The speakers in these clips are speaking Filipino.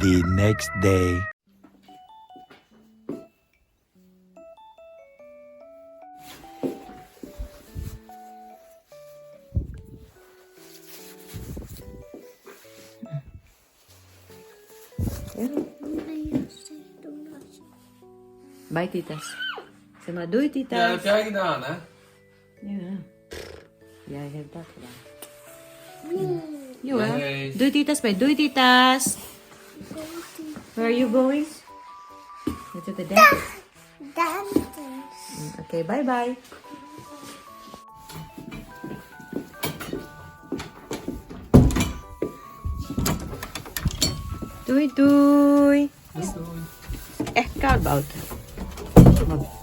The next day. Bye, titas. Zeg maar doei, titas. Ja, dat heb jij gedaan, hè? Ja. Jij hebt dat gedaan. Joel. Nee. Doei, titas. Bye. Doei, titas. Where are you going? To the dentist. Okay, bye-bye. Doei, doei. Koud buiten.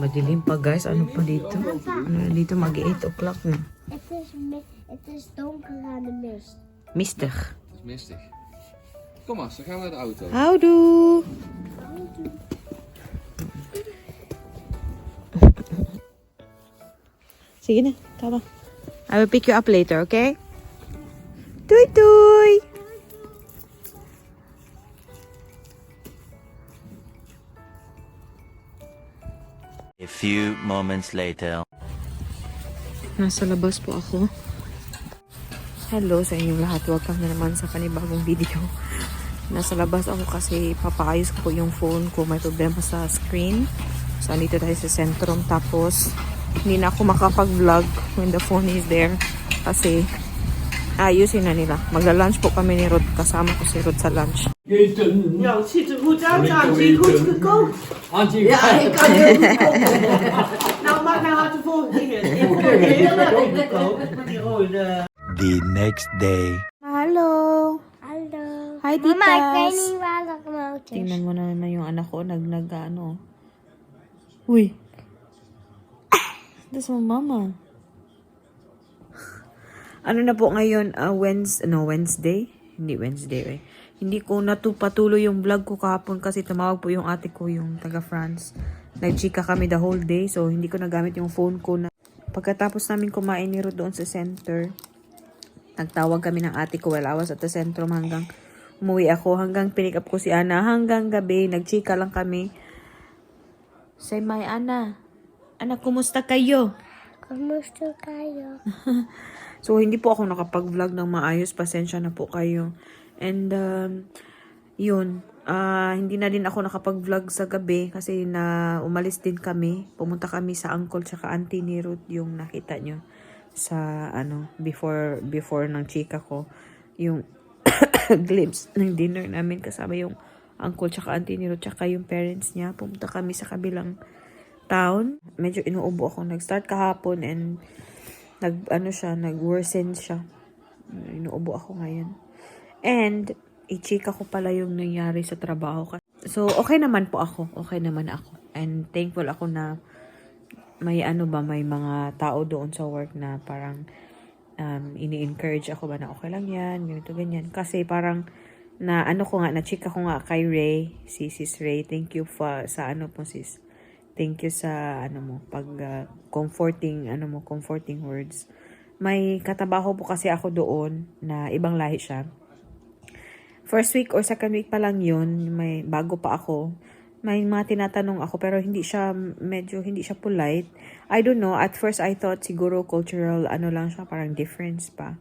Madilim pa guys. Ano pa dito? Dito mag-8 o'clock na. Het is donker aan de mist. Mistig. Het is mistig. Kom maar, dan gaan we naar de auto. Houdoe. Sige na, tama. I will pick you up later, okay? Doei, doei. A few moments later. Nasa labas po ako. Hello sa inyong lahat. Welcome na naman sa panibagong video. Nasa labas ako kasi papaayos ko po yung phone ko. May problema sa screen. So, andito tayo sa Centrum. Tapos, hindi na ako makapag-vlog when the phone is there. Kasi, ayusin na nila. Magla-lunch po kami ni Rod. Kasama ko si Rod sa lunch. Ja, het ziet er goed uit, Auntie. Goed gekookt. Ja, ik kan heel goed koken. Nou, maak nou hard de volgende keer. Ik kan heel erg goed koken. Met die rode... The next day. Hello! Hallo. Hi, Mama, ik titas! weet niet waar dat remote is. Tingnan mo naman yung anak ko. Ano. Uy! Das mo, mama. Ano na po ngayon? Wednesday? Hindi Wednesday eh. Hindi ko patuloy yung vlog ko kahapon kasi tumawag po yung ate ko, yung taga France. Nagchika kami the whole day, so hindi ko nagamit yung phone ko. Pagkatapos namin kumain ni Ruth doon sa center, nagtawag kami ng ate ko while I was at the centrum hanggang umuwi ako, hanggang pinick up ko si Ana, hanggang gabi, nagchika lang kami. Say my Ana. Ana, kumusta kayo? Kumusta kayo? So, hindi po ako nakapag-vlog ng maayos. Pasensya na po kayo. And, yun. Hindi na din ako nakapag-vlog sa gabi kasi umalis din kami. Pumunta kami sa uncle tsaka auntie ni Ruth, yung nakita nyo sa, before ng chika ko. Yung glimpse ng dinner namin kasama yung uncle tsaka auntie ni Ruth tsaka yung parents niya. Pumunta kami sa kabilang town. Medyo inuubo ako. Nag-start kahapon and nag-worsen siya. Inuubo ako ngayon. And, i-chika ko pala yung nangyari sa trabaho. So, okay naman po ako. Okay naman ako. And thankful ako na may mga tao doon sa work na parang ini-encourage ako ba na okay lang yan, ganito, ganyan. Kasi parang na-chika ko nga kay Ray, si Sis Ray. Thank you sa sis. Thank you sa comforting words. May katabaho po kasi ako doon na ibang lahi siya. First week or second week pa lang yun, may bago pa ako. May mga tinatanong ako pero hindi siya polite. I don't know, at first I thought siguro cultural lang siya, parang difference pa.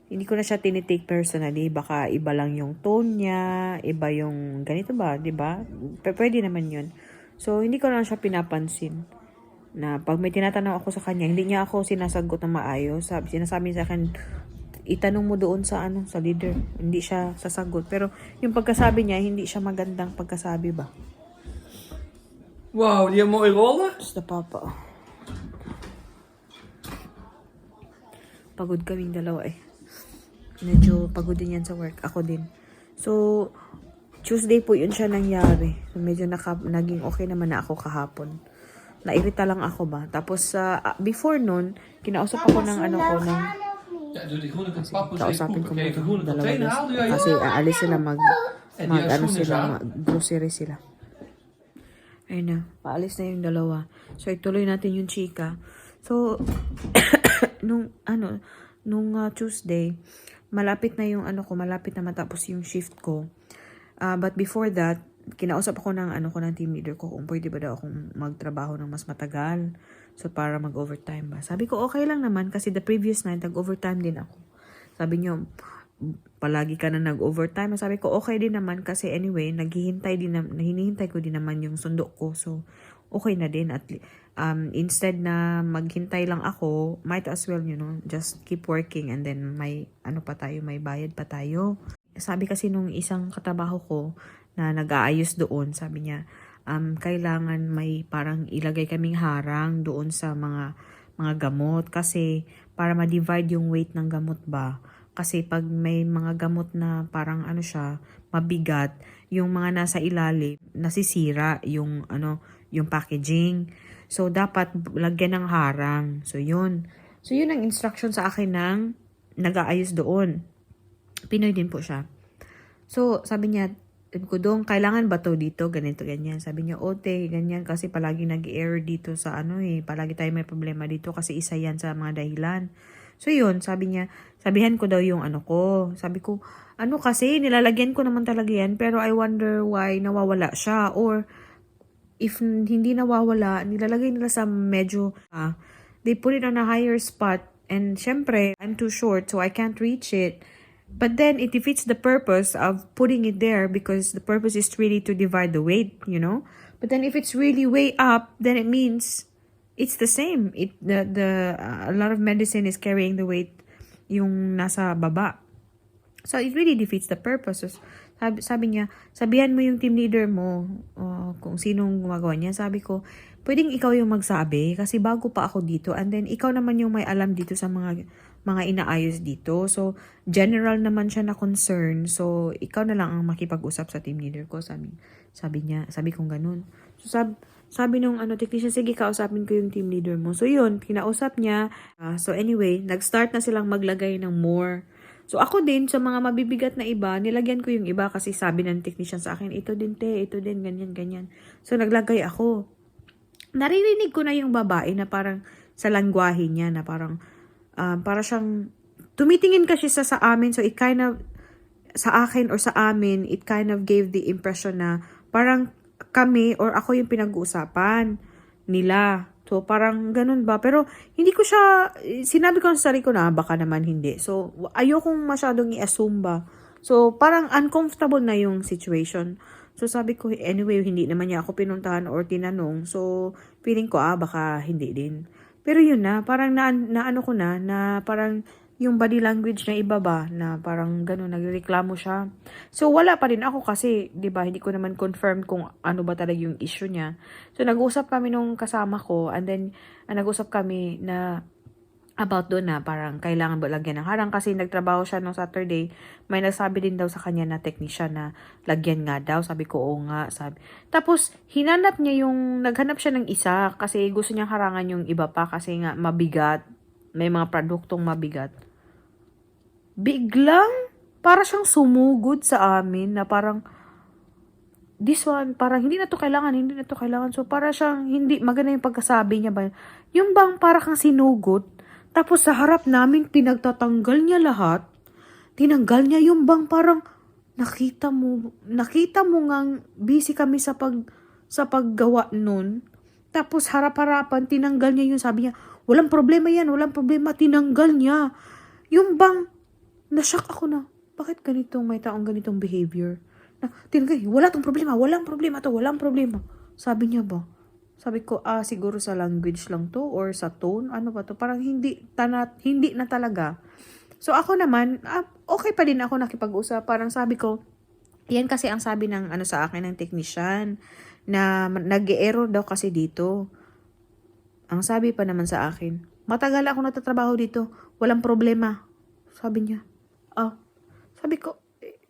Hindi ko na siya tinitake personally, baka iba lang yung tone niya, iba yung ganito ba, 'di ba? Pwede naman yun. So, hindi ko na siya pinapansin. Na pag may tinatanong ako sa kanya, hindi niya ako sinasagot na maayos. Sinasabi sa akin, itanong mo doon sa leader. Hindi siya sasagot. Pero yung pagkasabi niya, hindi siya magandang pagkasabi ba? Wow, die hebben mooie rollen. Basta papa. Pagod kaming dalawa eh. Medyo pagod din yan sa work. Ako din. So, Tuesday po yun siya nangyari. So, medyo naging okay naman na ako kahapon. Nairita lang ako ba. Tapos, before nun, kinausap ako ng Ja, doe die groene pap moet even kausapin ko poepen. Kijk, de muna groene dalawa container guys. haalde jij Kasi aalis sila En die schoenen aan. grocery sila. Ayun na, paalis na yung dalawa. So, ituloy natin yung chika. So, nung Tuesday, malapit na yung malapit na matapos yung shift ko. But before that, kinausap ako ng team leader ko kung pwede ba daw akong magtrabaho ng mas matagal. So, para mag-overtime ba. Sabi ko, okay lang naman kasi the previous night, nag-overtime din ako. Sabi niyo, palagi ka na nag-overtime. Sabi ko, okay din naman kasi anyway, hinihintay ko din naman yung sundo ko. So, okay na din. At instead na maghintay lang ako, might as well, just keep working and then may bayad pa tayo. Sabi kasi nung isang katrabaho ko na nag-aayos doon, sabi niya, kailangan may parang ilagay kaming harang doon sa mga gamot kasi para ma-divide yung weight ng gamot ba. Kasi pag may mga gamot na parang mabigat, yung mga nasa ilalim, nasisira yung packaging. So, dapat lagyan ng harang. So, yun. So, yun ang instruction sa akin ng nag-aayos doon. Pinoy din po siya. So, sabi niya, Kudong, kailangan ba to dito? Ganito, ganyan. Sabi niya, ote, ganyan. Kasi palagi nag-error dito sa palagi tayo may problema dito kasi isa yan sa mga dahilan. So, yun, sabi niya, sabihan ko daw yung ko. Sabi ko, kasi, nilalagyan ko naman talaga yan, pero I wonder why nawawala siya. Or, if hindi nawawala, nilalagay nila sa medyo, they put it on a higher spot. And, syempre, I'm too short, so I can't reach it. But then, it defeats the purpose of putting it there because the purpose is really to divide the weight, But then, if it's really way up, then it means it's the same. A lot of medicine is carrying the weight yung nasa baba. So, it really defeats the purpose. Sabi niya, sabihan mo yung team leader mo kung sinong gumagawa niya. Sabi ko, pwedeng ikaw yung magsabi kasi bago pa ako dito. And then, ikaw naman yung may alam dito sa mga inaayos dito. So, general naman siya na concern. So, ikaw na lang ang makipag-usap sa team leader ko. Sabi kong ganun. So, sabi nung technician, sige, kausapin ko yung team leader mo. So, yun, kinausap niya. So, anyway, nag-start na silang maglagay ng more. So, ako din, sa mga mabibigat na iba, nilagyan ko yung iba kasi sabi ng technician sa akin, ito din, ito din, ganyan, ganyan. So, naglagay ako. Naririnig ko na yung babae na parang sa langwahe niya na parang para siyang tumitingin kasi sa amin, so it kind of sa akin or sa amin, it kind of gave the impression na parang kami or ako yung pinag-uusapan nila. So parang ganun ba, pero hindi ko siya, sinabi ko sa sarili ko na baka naman hindi. So ayokong masyadong i-assume ba. So parang uncomfortable na yung situation. So sabi ko, anyway, hindi naman niya ako pinuntahan or tinanong. So feeling ko baka hindi din. Pero yun na, parang naano ko na parang yung body language na iba ba, na parang gano'n, nagreklamo siya. So, wala pa rin ako kasi, di ba, hindi ko naman confirm kung ano ba talaga yung issue niya. So, nag-usap kami nung kasama ko, and then, nag-usap kami na about doon na parang kailangan ba lagyan ng harang kasi nagtrabaho siya nung Saturday. May nagsabi din daw sa kanya na technician na lagyan nga daw. Sabi ko, oo nga. Tapos, naghanap siya ng isa kasi gusto niyang harangan yung iba pa kasi nga mabigat. May mga produktong mabigat. Biglang, para siyang sumugod sa amin na parang, this one, parang hindi na to kailangan. So, para siyang, hindi, maganda yung pagkasabi niya ba. Yung bang para kang sinugod, tapos sa harap namin, pinagtatanggal niya lahat. Tinanggal niya yung bang parang, nakita mo ngang busy kami sa paggawa nun. Tapos harap-harapan, tinanggal niya yung sabi niya, walang problema yan, tinanggal niya. Yung bang, nashock ako na, bakit may taong ganitong behavior? Tinanggal, walang problema to. Sabi niya ba? Sabi ko, siguro sa language lang to or sa tone, ano ba to? Parang hindi na talaga. So ako naman, okay pa din ako nakipag-usap. Parang sabi ko, yan kasi ang sabi ng sa akin ng technician na nag-error daw kasi dito. Ang sabi pa naman sa akin, matagal ako natatrabaho dito, walang problema. Sabi niya. Sabi ko,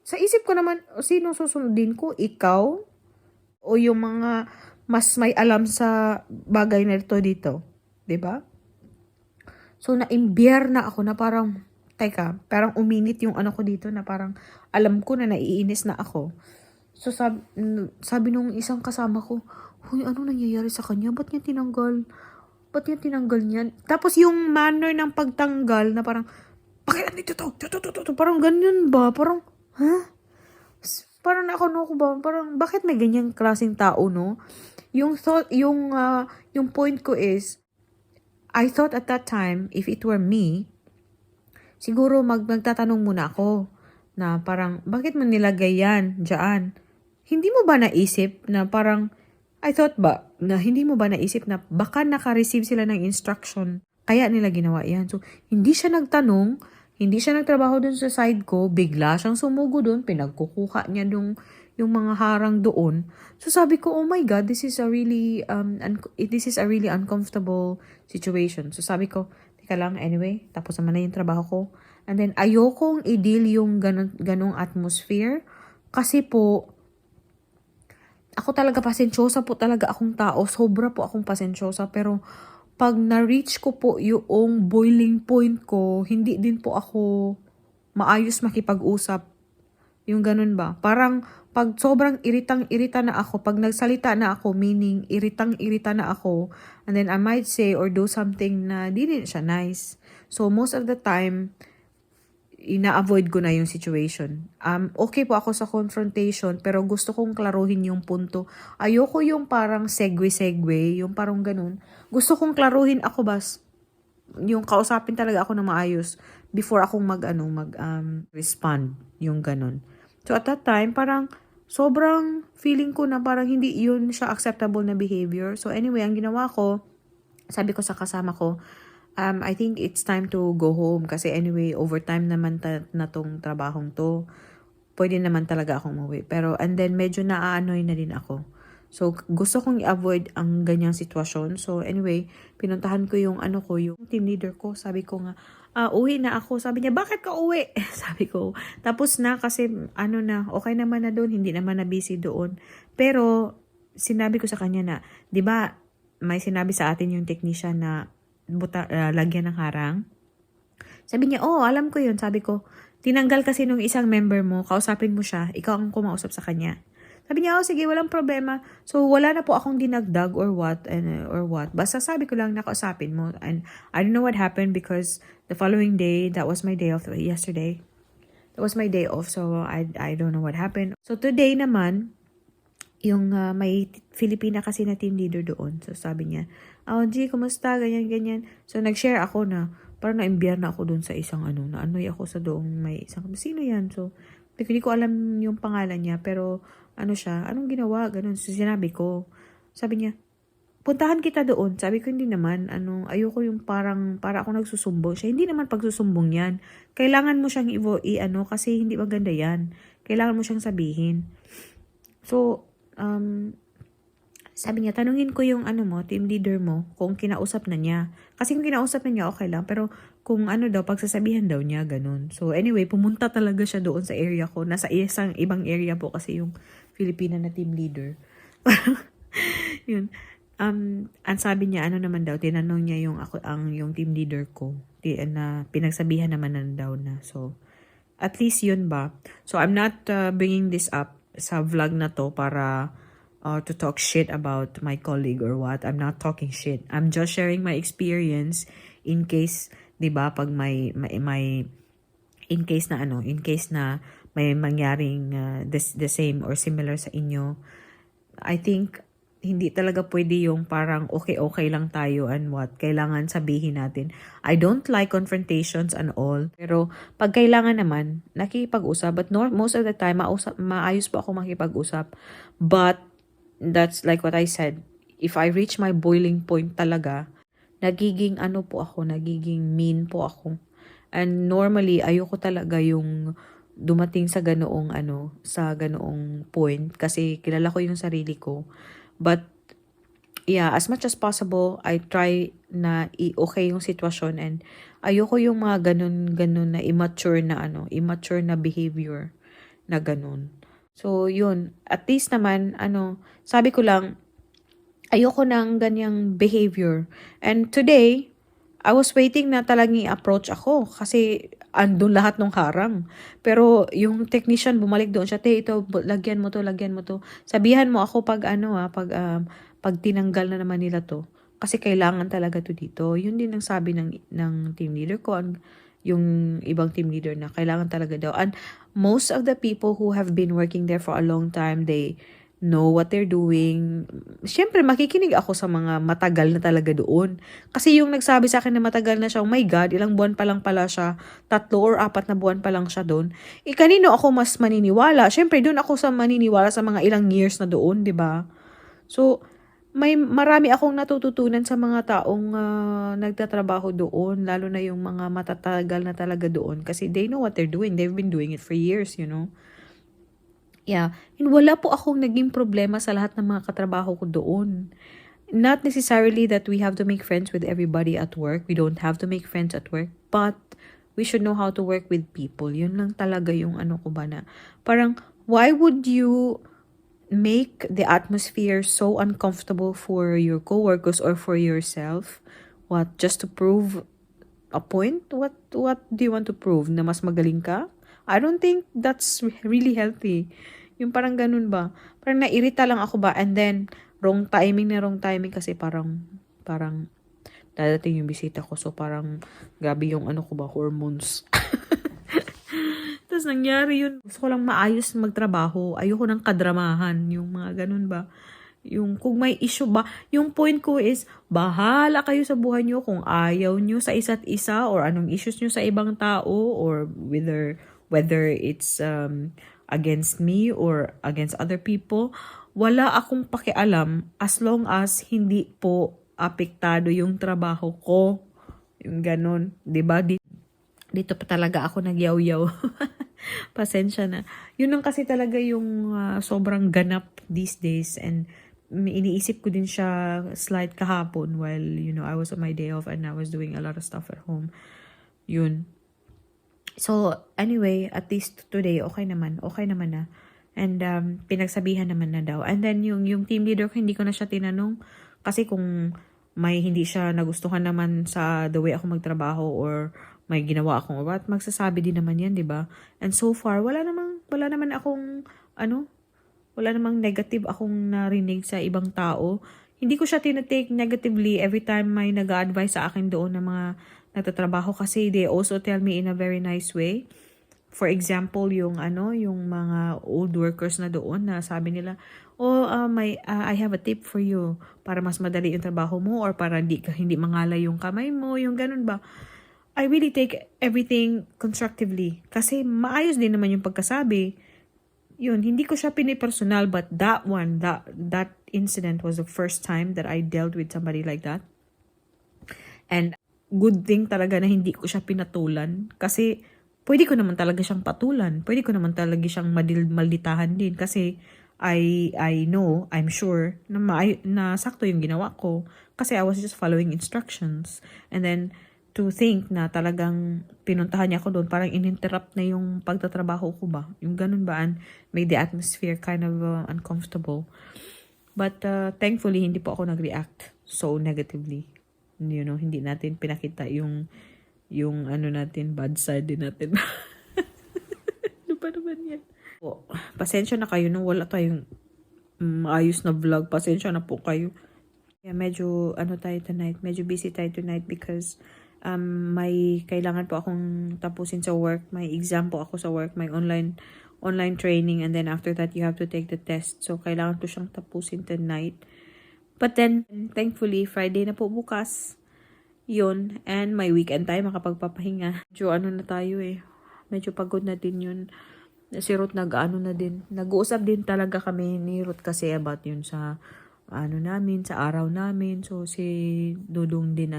sa isip ko naman, sino susundin ko? Ikaw? O yung mga mas may alam sa bagay na ito dito. 'Di ba? So, na-imbier na ako na parang, parang uminit yung ko dito na parang alam ko na naiinis na ako. So, sabi nung isang kasama ko, huy, ano nangyayari sa kanya? Ba't niya tinanggal niyan? Tapos yung manner ng pagtanggal na parang, pakialam dito to. Parang ganyan ba? Parang, parang ako ba, parang bakit may ganyang klaseng tao, no? Yung thought, yung point ko is, I thought at that time, if it were me, siguro magtatanong muna ako na parang, bakit mo nilagay yan dyan? Hindi mo ba naisip na parang, I thought ba, na hindi mo ba naisip na baka naka-receive sila ng instruction, kaya nila ginawa yan. So, hindi siya nagtanong, hindi siya nagtrabaho dun sa side ko, bigla siyang sumugo dun, pinagkukuha niya yung mga harang doon. So sabi ko, oh my God, this is a really uncomfortable situation. So sabi ko, teka lang, anyway, tapos naman na yung trabaho ko. And then ayokong i-deal yung ganong atmosphere kasi po, ako talaga pasensyosa po talaga akong tao, sobra po akong pasensyosa, pero pag na-reach ko po yung boiling point ko, hindi din po ako maayos makipag-usap. Yung ganun ba? Parang pag sobrang iritang-irita na ako, pag nagsalita na ako, meaning iritang-irita na ako, and then I might say or do something na di din siya nice. So most of the time, ina-avoid ko na yung situation. Okay po ako sa confrontation, pero gusto kong klaruhin yung punto. Ayoko yung parang segue, yung parang ganun. Gusto kong klaruhin ako yung kausapin talaga ako na maayos before akong respond, yung ganun. So at that time, parang sobrang feeling ko na parang hindi yun siya acceptable na behavior. So anyway, ang ginawa ko, sabi ko sa kasama ko, I think it's time to go home kasi anyway, overtime naman na tong trabahong to. Pwede naman talaga akong umuwi. Pero, and then medyo naaanoy na din ako. So, gusto kong i-avoid ang ganyang sitwasyon. So, anyway, pinuntahan ko yung yung team leader ko. Sabi ko nga, uwi na ako. Sabi niya, bakit ka uwi? Sabi ko, tapos na kasi, okay naman na doon. Hindi naman na busy doon. Pero, sinabi ko sa kanya na, di ba, may sinabi sa atin yung technician na, lagyan ng harang. Sabi niya, alam ko yun. Sabi ko, tinanggal kasi nung isang member mo, kausapin mo siya, ikaw ang kumausap sa kanya. Sabi niya, sige, walang problema. So, wala na po akong dinagdag or what. Basta sabi ko lang, nakausapin mo. And I don't know what happened because the following day, that was my day off yesterday. That was my day off, so I don't know what happened. So, today naman, yung may Filipina kasi na team leader doon. So, sabi niya, G, kumusta? Ganyan. So, nag-share ako na, parang na-imbiar na ako doon sa isang na-anoy ako sa doong may isang, sino yan? So, hindi ko alam yung pangalan niya, pero, anong ginawa? Ganun. So, sinabi ko, sabi niya, puntahan kita doon. Sabi ko, hindi naman, ayoko yung para ako nagsusumbong siya. Hindi naman pagsusumbong yan. Kailangan mo siyang kasi hindi maganda yan. Kailangan mo siyang sabihin. So, sabi niya, tanungin ko yung team leader mo, kung kinausap na niya. Kasi kung kinausap na niya, okay lang. Pero kung pagsasabihan daw niya, ganun. So anyway, pumunta talaga siya doon sa area ko. Nasa isang ibang area po kasi yung Filipina na team leader. Yun. Ang sabi niya, naman daw, tinanong niya yung team leader ko. Na pinagsabihan naman daw na. So, at least yun ba? So, I'm not bringing this up sa vlog na to para to talk shit about my colleague or what. I'm not talking shit. I'm just sharing my experience in case, 'di ba, pag may in case na may mangyaring the same or similar sa inyo. I think hindi talaga pwede yung parang okay lang tayo and what. Kailangan sabihin natin. I don't like confrontations and all. Pero pag kailangan naman, nakikipag-usap. But most of the time, maayos po ako makipag-usap. But that's like what I said. If I reach my boiling point talaga, nagiging nagiging mean po ako. And normally, ayoko talaga yung dumating sa ganoong point. Kasi kilala ko yung sarili ko. But, yeah, as much as possible, I try na okay yung sitwasyon and ayoko yung mga ganun na immature na behavior na ganun. So, yun. At least naman, sabi ko lang, ayoko ng ganyang behavior. And today, I was waiting na talagang i-approach ako kasi andun lahat ng harang. Pero yung technician bumalik doon siya, ito, lagyan mo to. Sabihan mo ako pag pag tinanggal na naman nila to. Kasi kailangan talaga to dito. Yun din ang sabi ng team leader ko. yung ibang team leader na kailangan talaga daw. And most of the people who have been working there for a long time, they know what they're doing. Siyempre, makikinig ako sa mga matagal na talaga doon. Kasi yung nagsabi sa akin na matagal na siya, oh my God, ilang buwan pa lang pala siya, 3 or 4 na buwan pa lang siya doon. Kanino ako mas maniniwala? Siyempre, doon ako sa maniniwala sa mga ilang years na doon, di ba? So, marami akong natututunan sa mga taong nagtatrabaho doon, lalo na yung mga matatagal na talaga doon. Kasi they know what they're doing. They've been doing it for years, you know. Yeah. And wala po akong naging problema sa lahat ng mga katrabaho ko doon. Not necessarily that we have to make friends with everybody at work. We don't have to make friends at work. But we should know how to work with people. Yun lang talaga yung ano ko ba na. Parang, why would you make the atmosphere so uncomfortable for your coworkers or for yourself? What? Just to prove a point? What do you want to prove? Na mas magaling ka? I don't think that's really healthy. Yung parang ganun ba? Parang nairita lang ako ba? And then, wrong timing kasi parang dadating yung bisita ko. So, parang gabi yung ano ko ba, hormones. Tapos nangyari yun. Gusto ko lang maayos magtrabaho. Ayoko ng kadramahan. Yung mga ganun ba? Yung kung may issue ba, yung point ko is, bahala kayo sa buhay nyo kung ayaw nyo sa isa't isa or anong issues nyo sa ibang tao or whether it's against me or against other people, wala akong pakialam as long as hindi po apektado yung trabaho ko. Yung ganun. Diba? Dito pa talaga ako nagyaw-yaw. Pasensya na. Yun lang kasi talaga yung sobrang ganap these days, and iniisip ko din siya slight kahapon while, you know, I was on my day off and I was doing a lot of stuff at home. Yun. So, anyway, at least today, okay naman na. And pinagsabihan naman na daw. And then, yung team leader ko, hindi ko na siya tinanong. Kasi kung may hindi siya nagustuhan naman sa the way ako magtrabaho or may ginawa akong or what, magsasabi din naman yan, di ba? And so far, wala naman akong, wala namang negative akong narinig sa ibang tao. Hindi ko siya tinatake negatively every time may nag-a-advise sa akin doon ng mga nagtatrabaho, kasi they also tell me in a very nice way. For example, yung mga old workers na doon na sabi nila, I have a tip for you para mas madali yung trabaho mo or para hindi mangalay yung kamay mo, yung ganun ba. I really take everything constructively kasi maayos din naman yung pagkasabi. Yun, hindi ko siya pinipersonal, but that incident was the first time that I dealt with somebody like that. And good thing talaga na hindi ko siya pinatulan kasi pwede ko naman talaga siyang patulan. Pwede ko naman talaga siyang malditahan din kasi I know, I'm sure na sakto yung ginawa ko kasi I was just following instructions. And then to think na talagang pinuntahan niya ako doon, parang ininterrupt na yung pagtatrabaho ko ba. Yung ganun ba, and made the atmosphere kind of uncomfortable. But thankfully, hindi po ako nag-react so negatively. You know, hindi natin pinakita yung natin, bad side din natin. Ano ba naman yan? Pasensya na kayo, wala tayong maayos na vlog. Pasensya na po kayo. Yeah, medyo tayo tonight, medyo busy tayo tonight because may kailangan po akong tapusin sa work. May exam po ako sa work, may online training, and then after that you have to take the test. So kailangan ko siyang tapusin tonight. But then, thankfully, Friday na po bukas. Yun. And may weekend tayo makapagpapahinga. Medyo na tayo eh. Medyo pagod na din yun. Si Ruth na din. Nag-uusap din talaga kami ni Ruth kasi about yun sa namin, sa araw namin. So, si Dudong din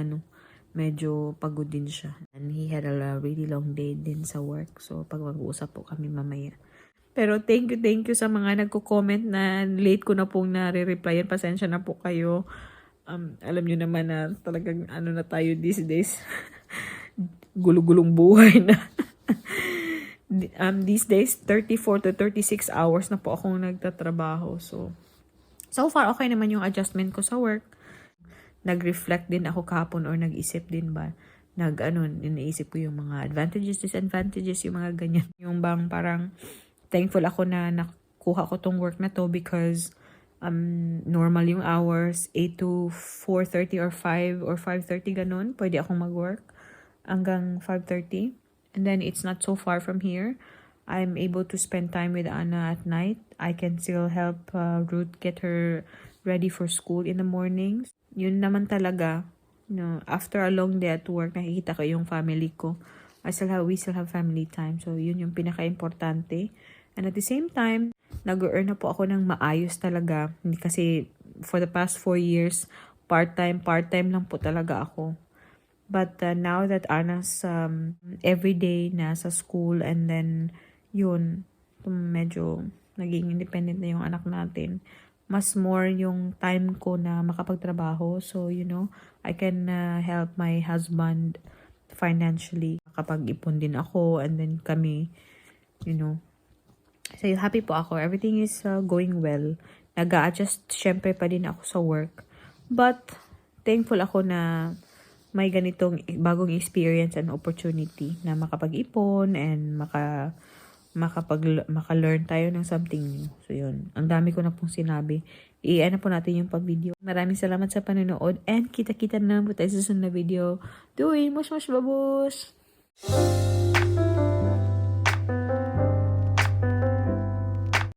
medyo pagod din siya. And he had a really long day din sa work. So, mag-uusap po kami mamaya. Pero thank you sa mga nagko-comment na late ko na pong nare-replyan. Pasensya na po kayo. Alam nyo naman na talagang na tayo these days. Gulong-gulong buhay na. These days, 34 to 36 hours na po akong nagtatrabaho. So far, okay naman yung adjustment ko sa work. Nag-reflect din ako kahapon or nag-isip din ba? Iniisip ko yung mga advantages, disadvantages, yung mga ganyan. Yung bang parang thankful ako na nakuha ko tong work na to because normal yung hours, 8 to 4:30 or 5 or 5:30 ganun. Pwede akong mag-work. hanggang 5:30. And then it's not so far from here. I'm able to spend time with Anna at night. I can still help Ruth get her ready for school in the mornings. Yun naman talaga, after a long day at work, nakikita ko yung family ko. We still have family time. So, yun yung pinaka-importante. And at the same time, nag-earn na po ako ng maayos talaga. Hindi kasi for the past 4 years, part-time lang po talaga ako. But now that Anna's everyday nasa school, and then yun, medyo naging independent na yung anak natin, mas more yung time ko na makapagtrabaho. So, I can help my husband financially. Kapag ipon din ako, and then kami, So, happy po ako. Everything is going well. Nag-a-adjust, syempre pa din ako sa work. But, thankful ako na may ganitong bagong experience and opportunity na makapag-ipon and maka-learn tayo ng something new. So, yun. Ang dami ko na pong sinabi. I-ano po natin yung pag-video. Maraming salamat sa panonood and kita-kita na naman po tayo sa susunod na video. Doei! Mush, babos!